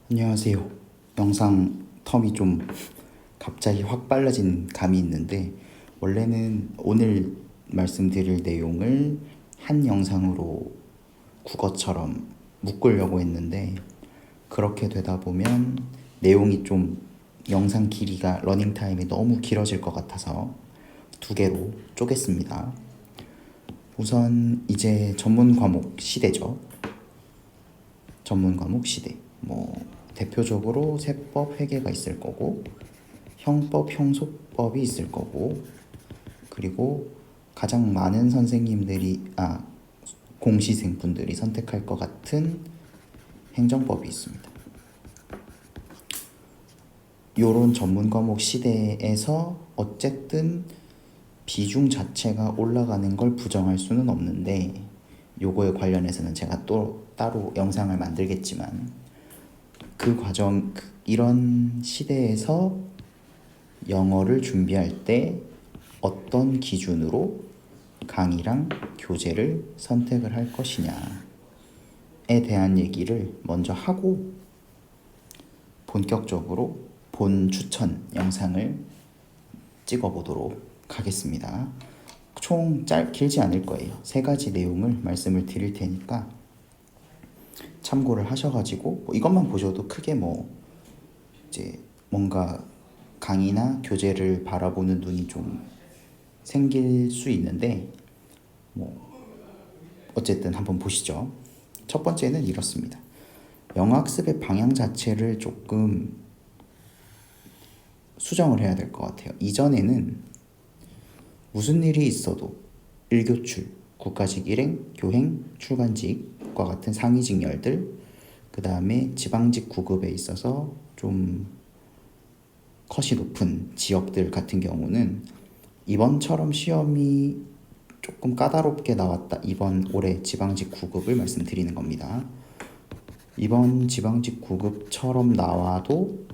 안녕하세요. 영상 텀이 좀 갑자기 확 빨라진 감이 있는데, 원래는 오늘 말씀드릴 내용을 한 영상으로 국어처럼 묶으려고 했는데, 그렇게 되다 보면 내용이 좀 영상 길이가 러닝타임이 너무 길어질 것 같아서 두 개로 쪼갰습니다. 우선 이제 전문 과목 시대죠. 전문 과목 시대. 대표적으로 세법, 회계가 있을 거고, 형법, 형소법이 있을 거고, 그리고 가장 많은 공시생분들이 선택할 것 같은 행정법이 있습니다. 요런 전문 과목 시대에서 어쨌든 비중 자체가 올라가는 걸 부정할 수는 없는데, 요거에 관련해서는 제가 또 따로 영상을 만들겠지만, 이런 시대에서 영어를 준비할 때 어떤 기준으로 강의랑 교재를 선택을 할 것이냐에 대한 얘기를 먼저 하고 본격적으로 본 추천 영상을 찍어보도록 하겠습니다. 총 길지 않을 거예요. 3가지 내용을 말씀을 드릴 테니까 참고를 하셔가지고 이것만 보셔도 크게 이제 뭔가 강의나 교재를 바라보는 눈이 좀 생길 수 있는데, 어쨌든 한번 보시죠. 첫 번째는 이렇습니다. 영어학습의 방향 자체를 조금 수정을 해야 될 것 같아요. 이전에는 무슨 일이 있어도 일교출, 국가직 일행, 교행, 출간직과 같은 상위 직렬들, 그 다음에 지방직 구급에 있어서 좀 컷이 높은 지역들 같은 경우는 이번처럼 시험이 조금 까다롭게 나왔다. 이번 올해 지방직 구급을 말씀드리는 겁니다. 이번 지방직 구급처럼 나와도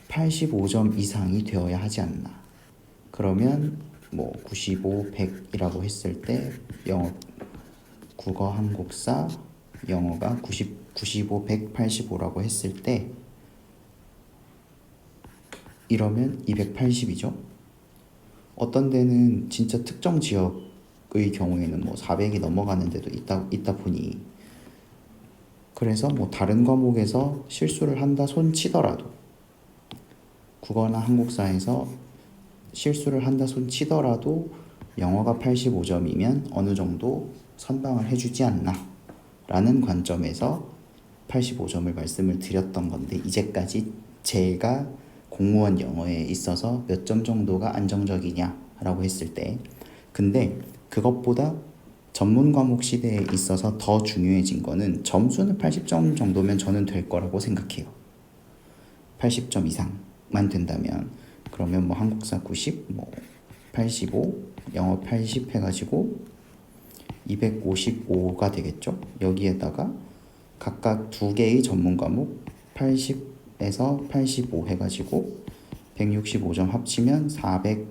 85점 이상이 되어야 하지 않나. 그러면 95, 100이라고 했을 때 영어, 국어, 한국사, 영어가 95, 100, 85라고 했을 때 이러면 280이죠. 어떤 데는 진짜 특정 지역의 경우에는 400이 넘어가는 데도 있다 보니, 그래서 다른 과목에서 실수를 한다 손 치더라도, 국어나 한국사에서 실수를 한다 손 치더라도 영어가 85점이면 어느 정도 선방을 해주지 않나 라는 관점에서 85점을 말씀을 드렸던 건데, 이제까지 제가 공무원 영어에 있어서 몇 점 정도가 안정적이냐 라고 했을 때, 근데 그것보다 전문 과목 시대에 있어서 더 중요해진 거는 점수는 80점 정도면 저는 될 거라고 생각해요. 80점 이상만 된다면, 그러면 한국사 90, 85, 영어 80 해가지고 255가 되겠죠. 여기에다가 각각 2개의 전문 과목 80에서 85 해가지고 165점 합치면 420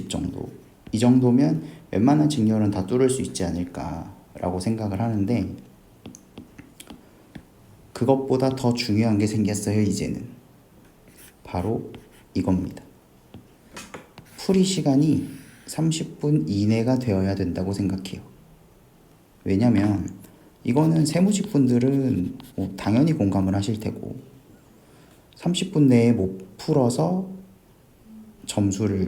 정도. 이 정도면 웬만한 직렬은 다 뚫을 수 있지 않을까라고 생각을 하는데, 그것보다 더 중요한 게 생겼어요. 이제는 바로 이겁니다. 풀이 시간이 30분 이내가 되어야 된다고 생각해요. 왜냐면 이거는 세무직 분들은 당연히 공감을 하실 테고, 30분 내에 못 풀어서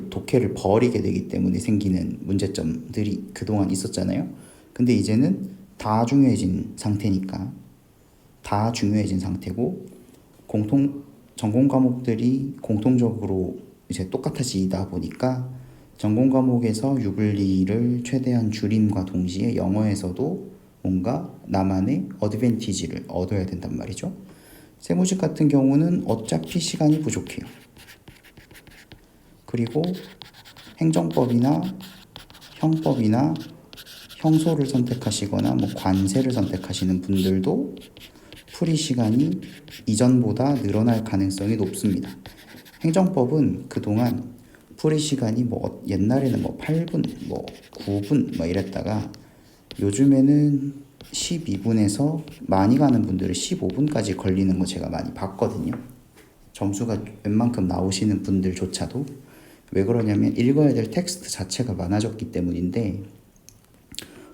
독해를 버리게 되기 때문에 생기는 문제점들이 그동안 있었잖아요. 근데 이제는 다 중요해진 상태고, 전공 과목들이 공통적으로 이제 똑같아지다 보니까 전공 과목에서 유불리를 최대한 줄임과 동시에 영어에서도 뭔가 나만의 어드밴티지를 얻어야 된단 말이죠. 세무직 같은 경우는 어차피 시간이 부족해요. 그리고 행정법이나 형법이나 형소를 선택하시거나 관세를 선택하시는 분들도 풀이 시간이 이전보다 늘어날 가능성이 높습니다. 행정법은 그동안 풀이 시간이 옛날에는 8분, 9분 이랬다가 요즘에는 12분에서 많이 가는 분들은 15분까지 걸리는 거 제가 많이 봤거든요. 점수가 웬만큼 나오시는 분들조차도. 왜 그러냐면 읽어야 될 텍스트 자체가 많아졌기 때문인데,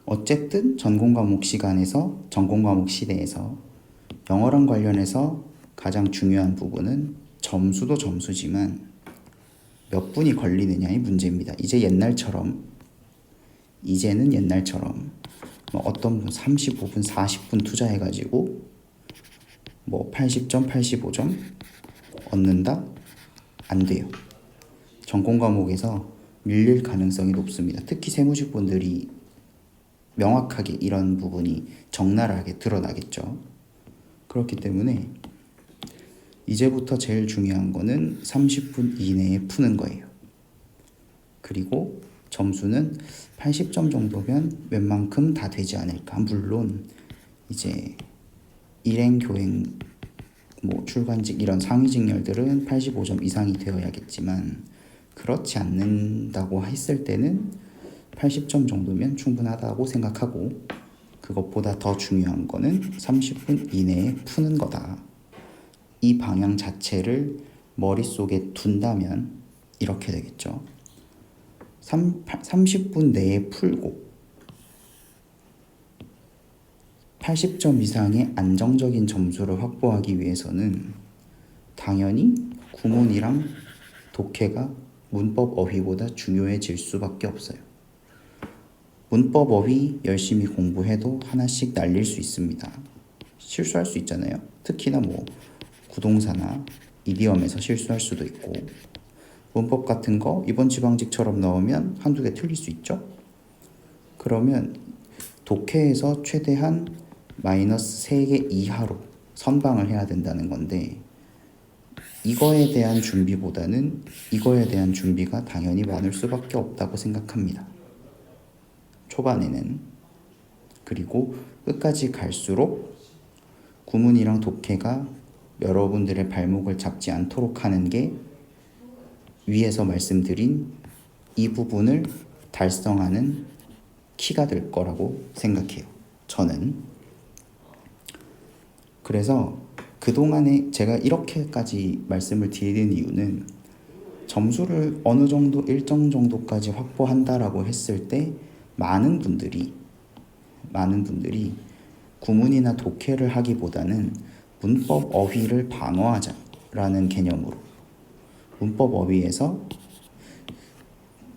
어쨌든 전공 과목 시대에서 영어랑 관련해서 가장 중요한 부분은 점수도 점수지만 몇 분이 걸리느냐의 문제입니다. 이제는 옛날처럼 어떤 분 35분, 40분 투자해가지고 80점, 85점 얻는다? 안 돼요. 전공 과목에서 밀릴 가능성이 높습니다. 특히 세무직분들이 명확하게 이런 부분이 적나라하게 드러나겠죠. 그렇기 때문에 이제부터 제일 중요한 거는 30분 이내에 푸는 거예요. 그리고 점수는 80점 정도면 웬만큼 다 되지 않을까. 물론 이제 일행, 교행, 출간직 이런 상위 직렬들은 85점 이상이 되어야겠지만, 그렇지 않는다고 했을 때는 80점 정도면 충분하다고 생각하고, 그것보다 더 중요한 거는 30분 이내에 푸는 거다. 이 방향 자체를 머릿속에 둔다면 이렇게 되겠죠. 30분 내에 풀고 80점 이상의 안정적인 점수를 확보하기 위해서는 당연히 구문이랑 독해가 문법 어휘보다 중요해질 수밖에 없어요. 문법 어휘 열심히 공부해도 하나씩 날릴 수 있습니다. 실수할 수 있잖아요. 특히나 구동사나 이디엄에서 실수할 수도 있고, 문법 같은 거 이번 지방직처럼 넣으면 한두 개 틀릴 수 있죠. 그러면 독해에서 최대한 마이너스 3개 이하로 선방을 해야 된다는 건데, 이거에 대한 준비보다는 이거에 대한 준비가 당연히 많을 수밖에 없다고 생각합니다. 초반에는. 그리고 끝까지 갈수록 구문이랑 독해가 여러분들의 발목을 잡지 않도록 하는 게 위에서 말씀드린 이 부분을 달성하는 키가 될 거라고 생각해요. 저는. 그래서 그동안에 제가 이렇게까지 말씀을 드리는 이유는, 점수를 어느 정도 일정 정도까지 확보한다라고 했을 때 많은 분들이 구문이나 독해를 하기보다는 문법 어휘를 방어하자라는 개념으로 문법 어휘에서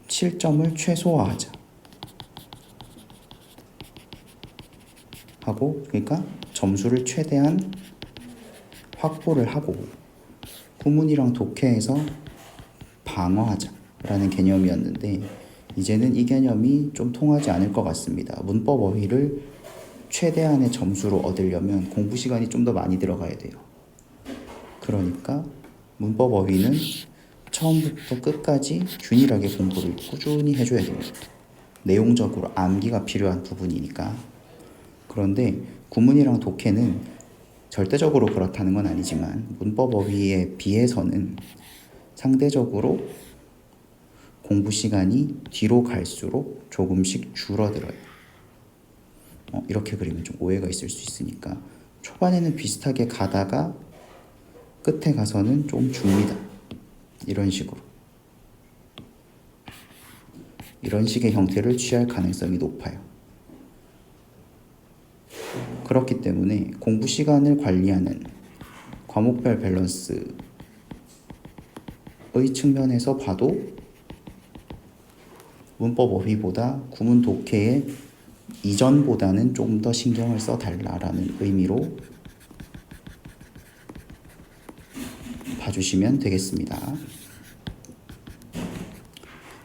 실점을 최소화하자 하고, 그러니까 점수를 최대한 확보를 하고 구문이랑 독해에서 방어하자라는 개념이었는데, 이제는 이 개념이 좀 통하지 않을 것 같습니다. 문법 어휘를 최대한의 점수로 얻으려면 공부 시간이 좀 더 많이 들어가야 돼요. 그러니까 문법 어휘는 처음부터 끝까지 균일하게 공부를 꾸준히 해줘야 됩니다. 내용적으로 암기가 필요한 부분이니까. 그런데 구문이랑 독해는 절대적으로 그렇다는 건 아니지만 문법 어휘에 비해서는 상대적으로 공부 시간이 뒤로 갈수록 조금씩 줄어들어요. 이렇게 그리면 좀 오해가 있을 수 있으니까, 초반에는 비슷하게 가다가 끝에 가서는 좀 줍니다. 이런 식으로. 이런 식의 형태를 취할 가능성이 높아요. 그렇기 때문에 공부 시간을 관리하는 과목별 밸런스의 측면에서 봐도 문법 어휘보다 구문 독해에 이전보다는 좀 더 신경을 써달라라는 의미로 봐주시면 되겠습니다.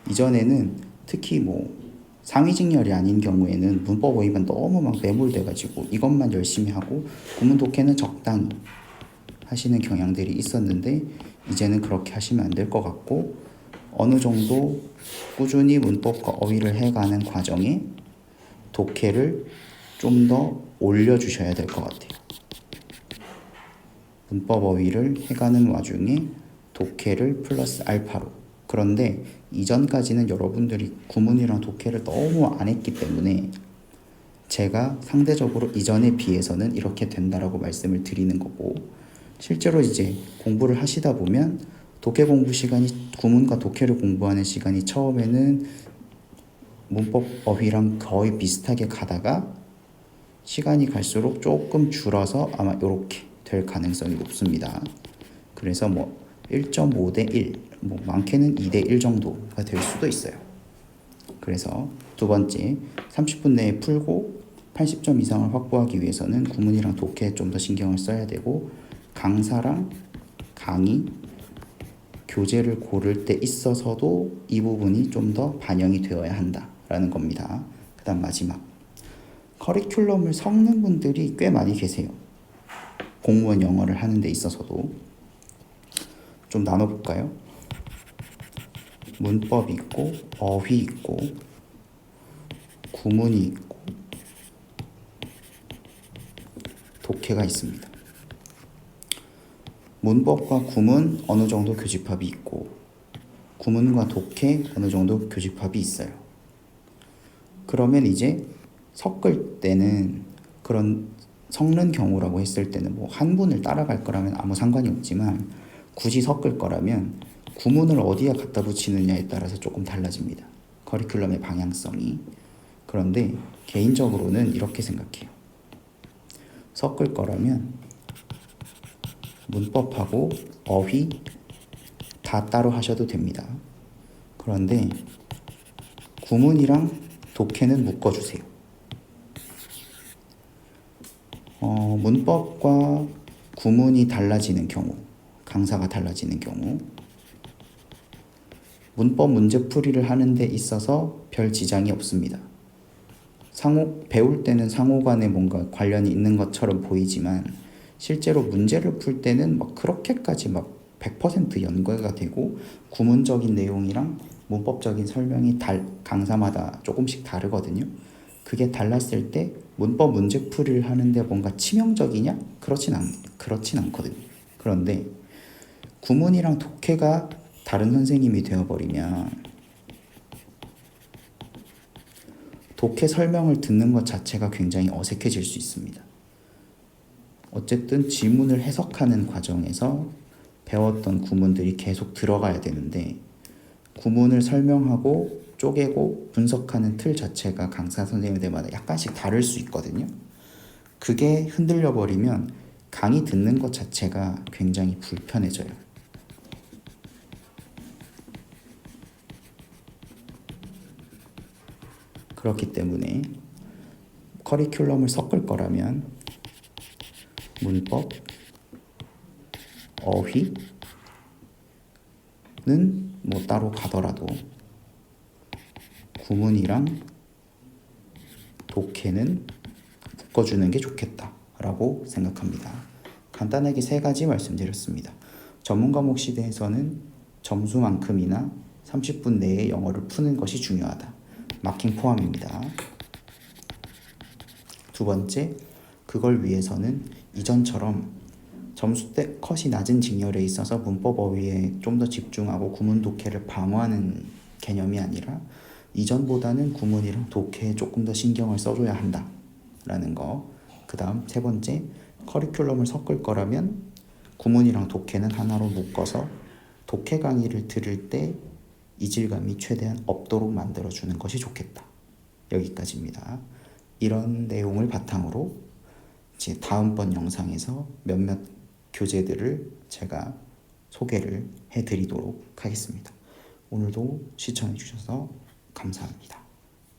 이전에는 특히 상위 직렬이 아닌 경우에는 문법 어휘만 너무 매몰돼가지고 이것만 열심히 하고 구문 독해는 적당히 하시는 경향들이 있었는데, 이제는 그렇게 하시면 안 될 것 같고, 어느 정도 꾸준히 문법과 어휘를 해가는 과정에 독해를 좀 더 올려주셔야 될 것 같아요. 문법 어휘를 해가는 와중에 독해를 플러스 알파로. 그런데 이전까지는 여러분들이 구문이랑 독해를 너무 안 했기 때문에 제가 상대적으로 이전에 비해서는 이렇게 된다라고 말씀을 드리는 거고, 실제로 이제 공부를 하시다 보면 독해 공부 시간이, 구문과 독해를 공부하는 시간이 처음에는 문법 어휘랑 거의 비슷하게 가다가 시간이 갈수록 조금 줄어서 아마 이렇게 될 가능성이 높습니다. 그래서 뭐 1.5 대 1, 뭐 많게는 2 대 1 정도가 될 수도 있어요. 그래서 두 번째, 30분 내에 풀고 80점 이상을 확보하기 위해서는 구문이랑 독해에 좀 더 신경을 써야 되고, 강사랑 강의, 교재를 고를 때 있어서도 이 부분이 좀 더 반영이 되어야 한다라는 겁니다. 그 다음 마지막, 커리큘럼을 섞는 분들이 꽤 많이 계세요. 공무원 영어를 하는 데 있어서도. 좀 나눠볼까요? 문법이 있고, 어휘 있고, 구문이 있고, 독해가 있습니다. 문법과 구문 어느 정도 교집합이 있고, 구문과 독해 어느 정도 교집합이 있어요. 그러면 이제 섞을 때는, 그런 섞는 경우라고 했을 때는 뭐 한 분을 따라갈 거라면 아무 상관이 없지만, 굳이 섞을 거라면 구문을 어디에 갖다 붙이느냐에 따라서 조금 달라집니다. 커리큘럼의 방향성이. 그런데 개인적으로는 이렇게 생각해요. 섞을 거라면 문법하고 어휘 다 따로 하셔도 됩니다. 그런데 구문이랑 독해는 묶어주세요. 문법과 구문이 달라지는 경우, 강사가 달라지는 경우, 문법 문제풀이를 하는 데 있어서 별 지장이 없습니다. 배울 때는 상호 간에 뭔가 관련이 있는 것처럼 보이지만, 실제로 문제를 풀 때는 막 그렇게까지 막 100% 연계가 되고, 구문적인 내용이랑 문법적인 설명이 강사마다 조금씩 다르거든요. 그게 달랐을 때 문법 문제풀이를 하는데 뭔가 치명적이냐? 그렇진 않거든요. 그런데 구문이랑 독해가 다른 선생님이 되어버리면 독해 설명을 듣는 것 자체가 굉장히 어색해질 수 있습니다. 어쨌든 지문을 해석하는 과정에서 배웠던 구문들이 계속 들어가야 되는데, 구문을 설명하고 쪼개고 분석하는 틀 자체가 강사 선생님들마다 약간씩 다를 수 있거든요. 그게 흔들려 버리면 강의 듣는 것 자체가 굉장히 불편해져요. 그렇기 때문에 커리큘럼을 섞을 거라면 문법, 어휘는 뭐 따로 가더라도 구문이랑 독해는 묶어주는 게 좋겠다라고 생각합니다. 간단하게 3가지 말씀드렸습니다. 전문 과목 시대에서는 점수만큼이나 30분 내에 영어를 푸는 것이 중요하다. 마킹 포함입니다. 두 번째, 그걸 위해서는 이전처럼 점수대 컷이 낮은 직렬에 있어서 문법 어휘에 좀 더 집중하고 구문 독해를 방어하는 개념이 아니라, 이전보다는 구문이랑 독해에 조금 더 신경을 써줘야 한다라는 거. 그 다음 3번째, 커리큘럼을 섞을 거라면 구문이랑 독해는 하나로 묶어서 독해 강의를 들을 때 이질감이 최대한 없도록 만들어주는 것이 좋겠다. 여기까지입니다. 이런 내용을 바탕으로 이제 다음번 영상에서 몇몇 교재들을 제가 소개를 해드리도록 하겠습니다. 오늘도 시청해 주셔서 감사합니다.